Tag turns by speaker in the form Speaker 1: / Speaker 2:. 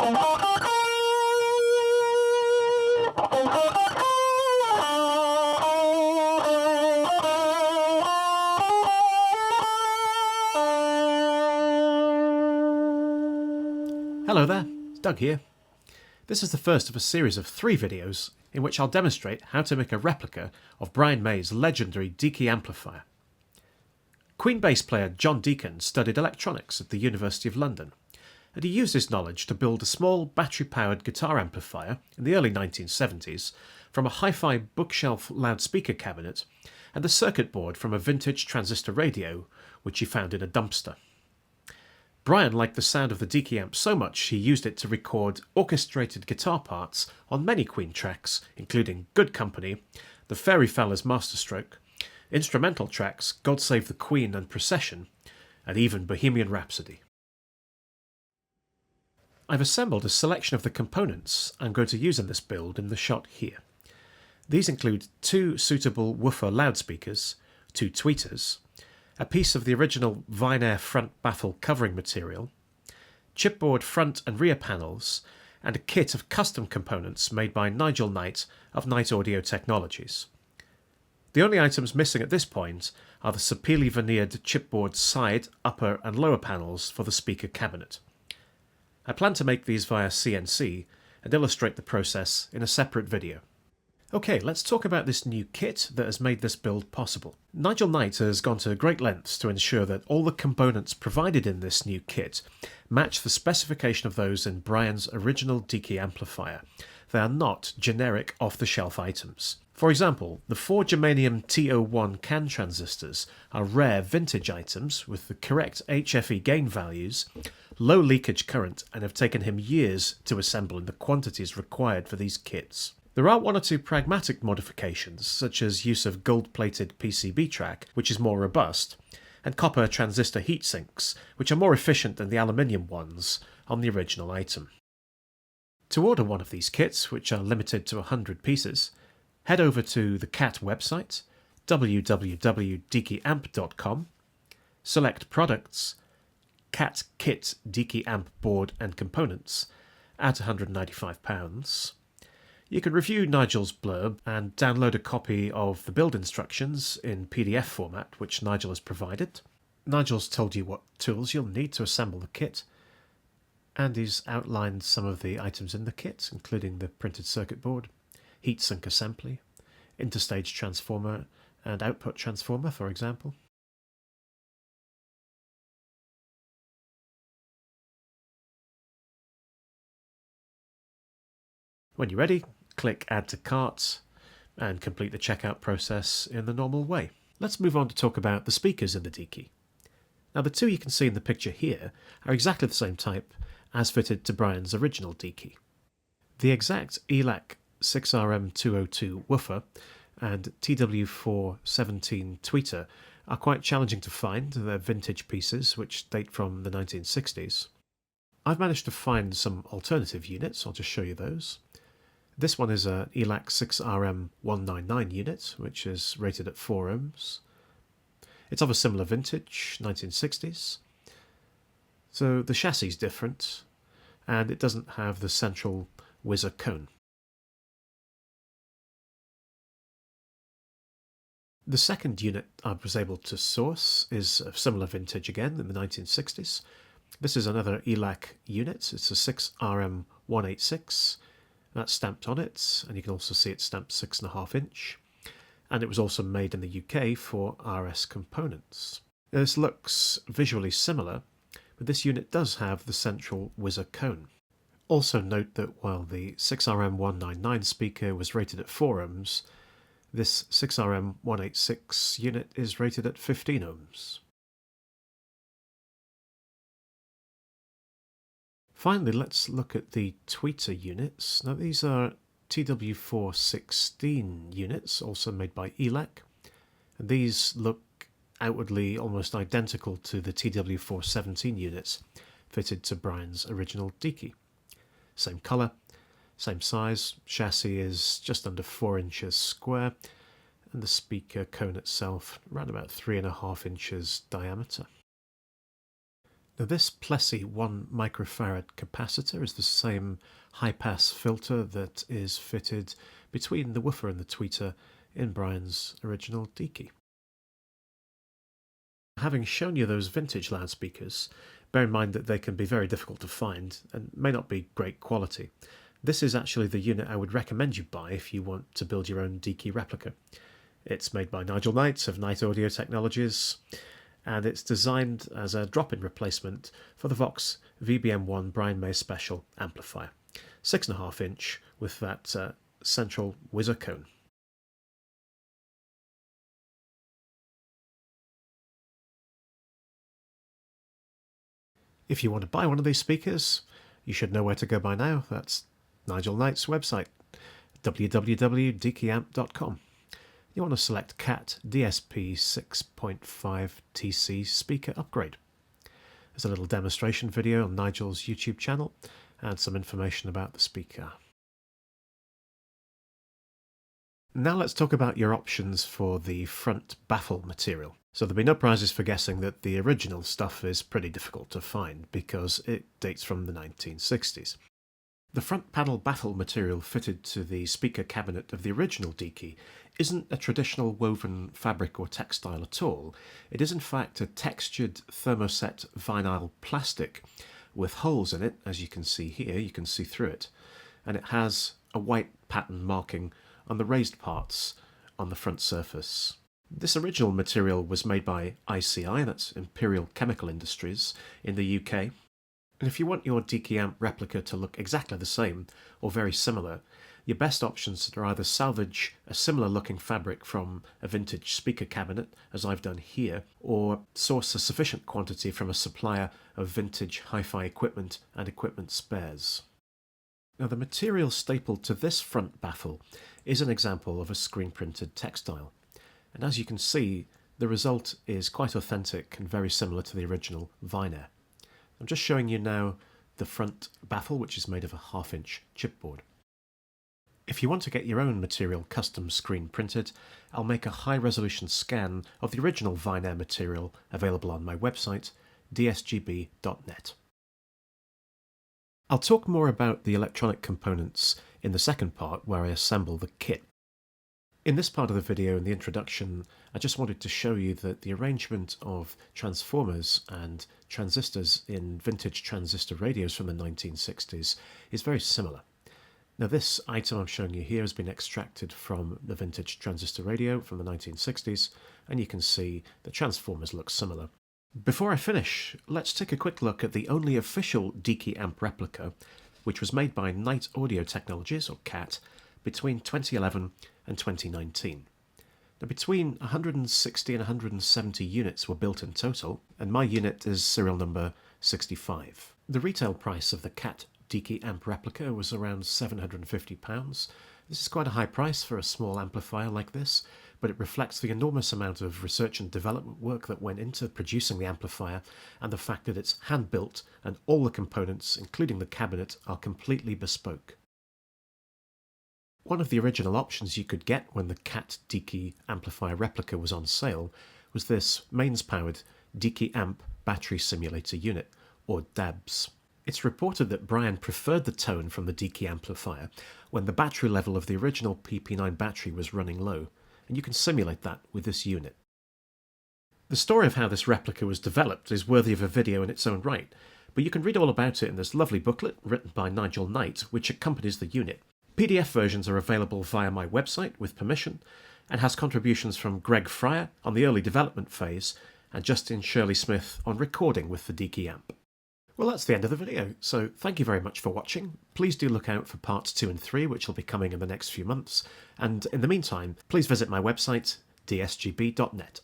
Speaker 1: Hello there, it's Doug here. This is the first of a series of 3 videos in which I'll demonstrate how to make a replica of Brian May's legendary Deacy Amplifier. Queen bass player John Deacon studied electronics at the University of London, and he used his knowledge to build a small battery-powered guitar amplifier in the early 1970s from a hi-fi bookshelf loudspeaker cabinet and the circuit board from a vintage transistor radio which he found in a dumpster. Brian liked the sound of the Deacy amp so much he used it to record orchestrated guitar parts on many Queen tracks, including Good Company, The Fairy Fellas Masterstroke, instrumental tracks God Save the Queen and Procession, and even Bohemian Rhapsody. I've assembled a selection of the components I'm going to use in this build in the shot here. These include 2 suitable woofer loudspeakers, 2 tweeters, a piece of the original Vynair front baffle covering material, chipboard front and rear panels, and a kit of custom components made by Nigel Knight of Knight Audio Technologies. The only items missing at this point are the superiorly veneered chipboard side, upper and lower panels for the speaker cabinet. I plan to make these via CNC and illustrate the process in a separate video. Okay, let's talk about this new kit that has made this build possible. Nigel Knight has gone to great lengths to ensure that all the components provided in this new kit match the specification of those in Brian's original Deacy amplifier. They are not generic off-the-shelf items. For example, the 4 germanium T01 CAN transistors are rare vintage items with the correct HFE gain values, low leakage current, and have taken him years to assemble in the quantities required for these kits. There are 1 or 2 pragmatic modifications, such as use of gold-plated PCB track, which is more robust, and copper transistor heat sinks, which are more efficient than the aluminium ones on the original item. To order one of these kits, which are limited to 100 pieces, head over to the KAT website, www.deacyamp.com, select Products, KAT Kit Deacy Amp Board and Components at £195. You can review Nigel's blurb and download a copy of the build instructions in PDF format which Nigel has provided. Nigel's told you what tools you'll need to assemble the kit, and he's outlined some of the items in the kit, including the printed circuit board, heatsink assembly, interstage transformer and output transformer, for example. When you're ready, click Add to Cart and complete the checkout process in the normal way. Let's move on to talk about the speakers in the Deacy. Now the 2 you can see in the picture here are exactly the same type as fitted to Brian's original Deacy. The exact ELAC 6RM202 woofer and TW417 tweeter are quite challenging to find. They're vintage pieces which date from the 1960s. I've managed to find some alternative units, I'll just show you those. This one is an ELAC 6RM199 unit, which is rated at 4 ohms. It's of a similar vintage, 1960s. So the chassis is different, and it doesn't have the central whizzer cone. The second unit I was able to source is a similar vintage again, in the 1960s. This is another ELAC unit. It's a 6RM186. That's stamped on it, and you can also see it's stamped 6.5 inch. And it was also made in the UK for RS components. Now, this looks visually similar, but this unit does have the central whizzer cone. Also note that while the 6RM199 speaker was rated at 4 ohms, this 6RM186 unit is rated at 15 ohms. Finally, let's look at the tweeter units. Now these are TW416 units, also made by ELAC. And these look outwardly almost identical to the TW417 units fitted to Brian's original Deacy. Same colour, same size, chassis is just under 4 inches square, and the speaker cone itself around about 3.5 inches diameter. Now this Plessey 1 microfarad capacitor is the same high-pass filter that is fitted between the woofer and the tweeter in Brian's original Deacy. Having shown you those vintage loudspeakers, bear in mind that they can be very difficult to find and may not be great quality. This is actually the unit I would recommend you buy if you want to build your own Deacy replica. It's made by Nigel Knight of Knight Audio Technologies, and it's designed as a drop-in replacement for the Vox VBM1 Brian May Special amplifier, 6.5 inch with that central whizzer cone. If you want to buy one of these speakers, you should know where to go by now. That's Nigel Knight's website, www.deacyamp.com. You want to select KAT DSP-6.5 TC speaker upgrade. There's a little demonstration video on Nigel's YouTube channel and some information about the speaker. Now let's talk about your options for the front baffle material. So there'll be no prizes for guessing that the original stuff is pretty difficult to find because it dates from the 1960s. The front panel baffle material fitted to the speaker cabinet of the original Deacy isn't a traditional woven fabric or textile at all. It is in fact a textured thermoset vinyl plastic with holes in it, as you can see here, you can see through it, and it has a white pattern marking on the raised parts on the front surface. This original material was made by ICI, that's Imperial Chemical Industries, in the UK. And if you want your Deacy amp replica to look exactly the same or very similar, your best options are either salvage a similar looking fabric from a vintage speaker cabinet, as I've done here, or source a sufficient quantity from a supplier of vintage hi-fi equipment and equipment spares. Now the material stapled to this front baffle is an example of a screen printed textile. And as you can see, the result is quite authentic and very similar to the original Vynair. I'm just showing you now the front baffle, which is made of a 1/2 inch chipboard. If you want to get your own material custom screen printed, I'll make a high resolution scan of the original Vynair material available on my website, dsgb.net. I'll talk more about the electronic components in the second part where I assemble the kit. In this part of the video, in the introduction, I just wanted to show you that the arrangement of transformers and transistors in vintage transistor radios from the 1960s is very similar. Now this item I'm showing you here has been extracted from the vintage transistor radio from the 1960s, and you can see the transformers look similar. Before I finish, let's take a quick look at the only official Deacy amp replica, which was made by Knight Audio Technologies, or KAT, between 2011 and 2019. Now between 160 and 170 units were built in total, and my unit is serial number 65. The retail price of the KAT Deacy amp replica was around £750. This is quite a high price for a small amplifier like this, but it reflects the enormous amount of research and development work that went into producing the amplifier and the fact that it's hand-built and all the components, including the cabinet, are completely bespoke. One of the original options you could get when the KAT Deacy amplifier replica was on sale was this mains-powered Deacy amp battery simulator unit, or DABS. It's reported that Brian preferred the tone from the Deacy amplifier when the battery level of the original PP9 battery was running low, and you can simulate that with this unit. The story of how this replica was developed is worthy of a video in its own right, but you can read all about it in this lovely booklet written by Nigel Knight, which accompanies the unit. PDF versions are available via my website with permission, and has contributions from Greg Fryer on the early development phase and Justin Shirley Smith on recording with the Deacy amp. Well, that's the end of the video, so thank you very much for watching. Please do look out for parts 2 and 3, which will be coming in the next few months, and in the meantime, please visit my website, dsgb.net.